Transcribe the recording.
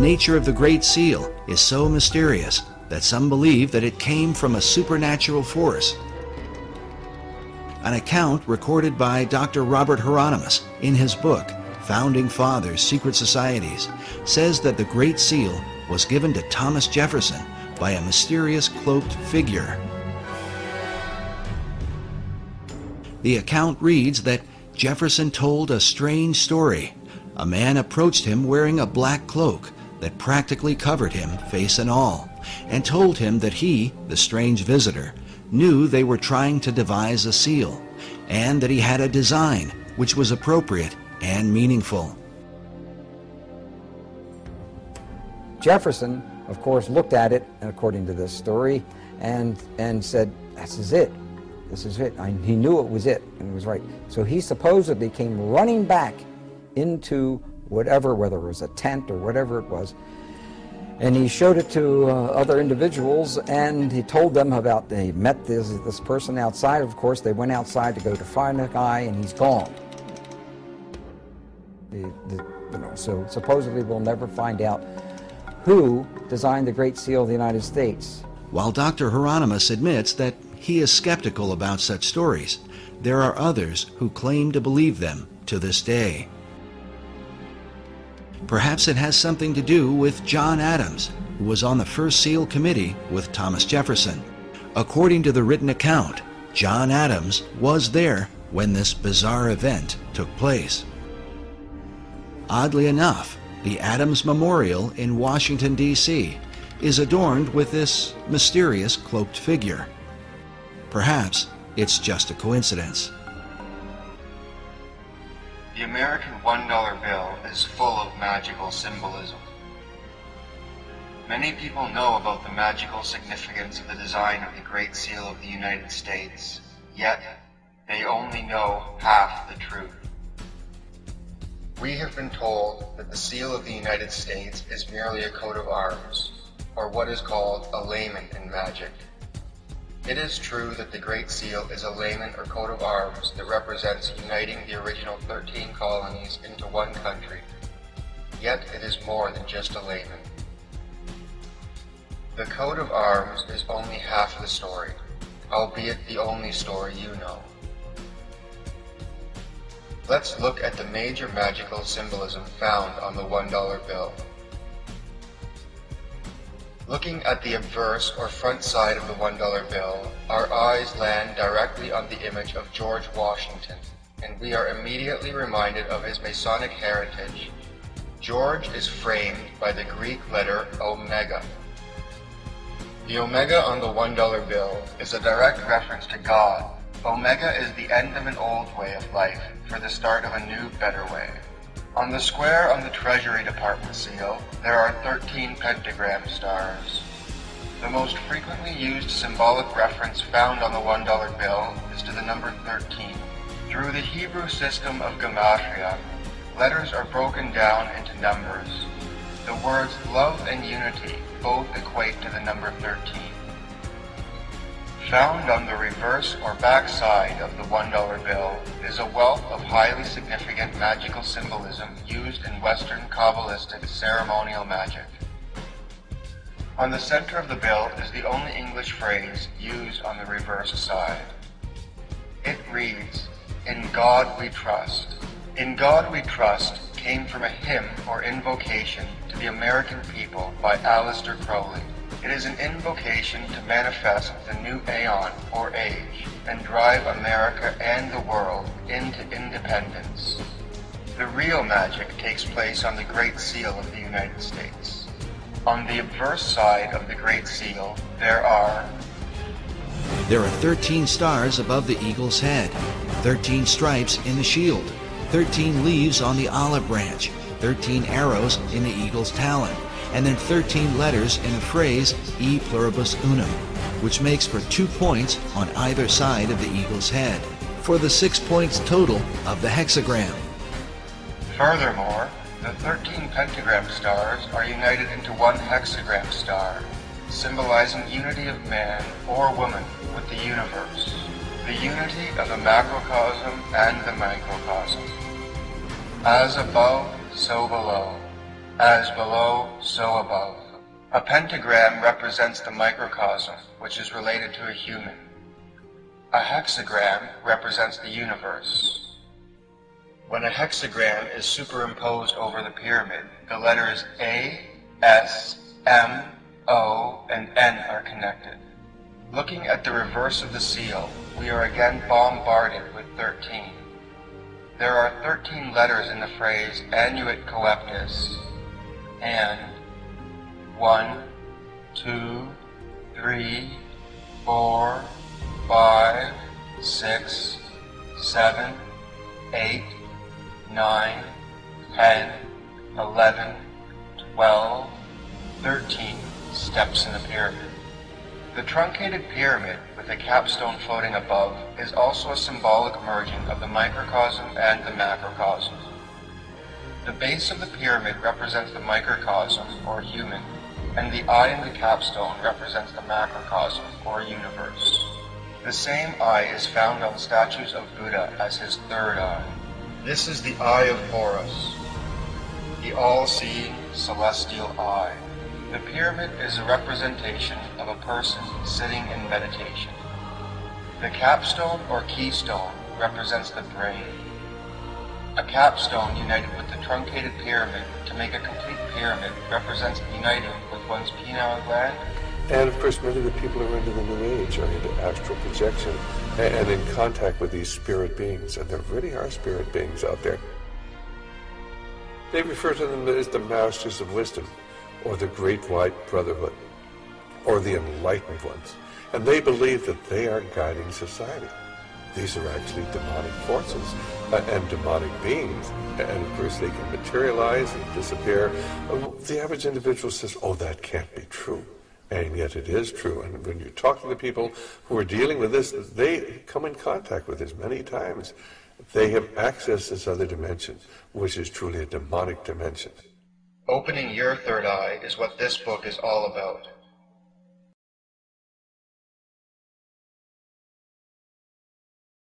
nature of the Great Seal is so mysterious that some believe that it came from a supernatural force. An account recorded by Dr. Robert Hieronymus in his book, Founding Fathers' Secret Societies, says that the Great Seal was given to Thomas Jefferson by a mysterious cloaked figure. The account reads that Jefferson told a strange story. A man approached him wearing a black cloak that practically covered him, face and all, and told him that he, the strange visitor, knew they were trying to devise a seal, and that he had a design which was appropriate and meaningful. Jefferson, of course, looked at it, according to this story, and said, "This is it. This is it." He knew it was it, and it was right. So he supposedly came running back into whatever, whether it was a tent or whatever it was, and he showed it to other individuals, and he told them about, they met this person outside. Of course, they went outside to go to find the guy, and he's gone. So supposedly we'll never find out who designed the Great Seal of the United States. While Dr. Hieronymus admits that he is skeptical about such stories, there are others who claim to believe them to this day. Perhaps it has something to do with John Adams, who was on the first seal committee with Thomas Jefferson. According to the written account, John Adams was there when this bizarre event took place. Oddly enough, the Adams Memorial in Washington, D.C. is adorned with this mysterious cloaked figure. Perhaps it's just a coincidence. The American $1 bill is full of magical symbolism. Many people know about the magical significance of the design of the Great Seal of the United States, yet they only know half the truth. We have been told that the seal of the United States is merely a coat of arms, or what is called a layman in magic. It is true that the Great Seal is a layman or coat of arms that represents uniting the original 13 colonies into one country. Yet it is more than just a layman. The coat of arms is only half the story, albeit the only story you know. Let's look at the major magical symbolism found on the $1 bill. Looking at the obverse or front side of the $1 bill, our eyes land directly on the image of George Washington, and we are immediately reminded of his Masonic heritage. George is framed by the Greek letter omega. The omega on the $1 bill is a direct reference to God. Omega is the end of an old way of life for the start of a new, better way. On the square on the Treasury Department seal, there are 13 pentagram stars. The most frequently used symbolic reference found on the $1 bill is to the number 13. Through the Hebrew system of gematria, letters are broken down into numbers. The words love and unity both equate to the number 13. Found on the reverse or back side of the $1 bill is a wealth of highly significant magical symbolism used in Western Kabbalistic ceremonial magic. On the center of the bill is the only English phrase used on the reverse side. It reads, "In God we trust." "In God we trust" came from a hymn or invocation to the American people by Aleister Crowley. It is an invocation to manifest the new aeon or age and drive America and the world into independence. The real magic takes place on the Great Seal of the United States. On the obverse side of the Great Seal, there are 13 stars above the eagle's head, 13 stripes in the shield, 13 leaves on the olive branch, 13 arrows in the eagle's talon, and then 13 letters in the phrase E pluribus unum, which makes for 2 points on either side of the eagle's head, for the 6 points total of the hexagram. Furthermore, the 13 pentagram stars are united into one hexagram star, symbolizing unity of man or woman with the universe, the unity of the macrocosm and the microcosm. As above, so below. As below, so above. A pentagram represents the microcosm, which is related to a human. A hexagram represents the universe. When a hexagram is superimposed over the pyramid, the letters A, S, M, O, and N are connected. Looking at the reverse of the seal, we are again bombarded with 13. There are 13 letters in the phrase Annuit Coeptis, and 1, 2, 3, 4, 5, 6, 7, 8, 9, 10, 11, 12, 13 steps in the pyramid. The truncated pyramid with the capstone floating above is also a symbolic merging of the microcosm and the macrocosm. The base of the pyramid represents the microcosm, or human, and the eye in the capstone represents the macrocosm, or universe. The same eye is found on statues of Buddha as his third eye. This is the eye of Horus, the all-seeing celestial eye. The pyramid is a representation of a person sitting in meditation. The capstone or keystone represents the brain. A capstone united with the truncated pyramid to make a complete pyramid represents uniting with one's pineal gland. And of course, many of the people who are into the New Age are into astral projection and in contact with these spirit beings, and there really are spirit beings out there. They refer to them as the Masters of Wisdom, or the Great White Brotherhood, or the Enlightened Ones, and they believe that they are guiding society. These are actually demonic forces and demonic beings, and of course they can materialize and disappear. The average individual says, oh, that can't be true, and yet it is true. And when you talk to the people who are dealing with this, they come in contact with this many times. They have accessed this other dimension, which is truly a demonic dimension. Opening your third eye is what this book is all about.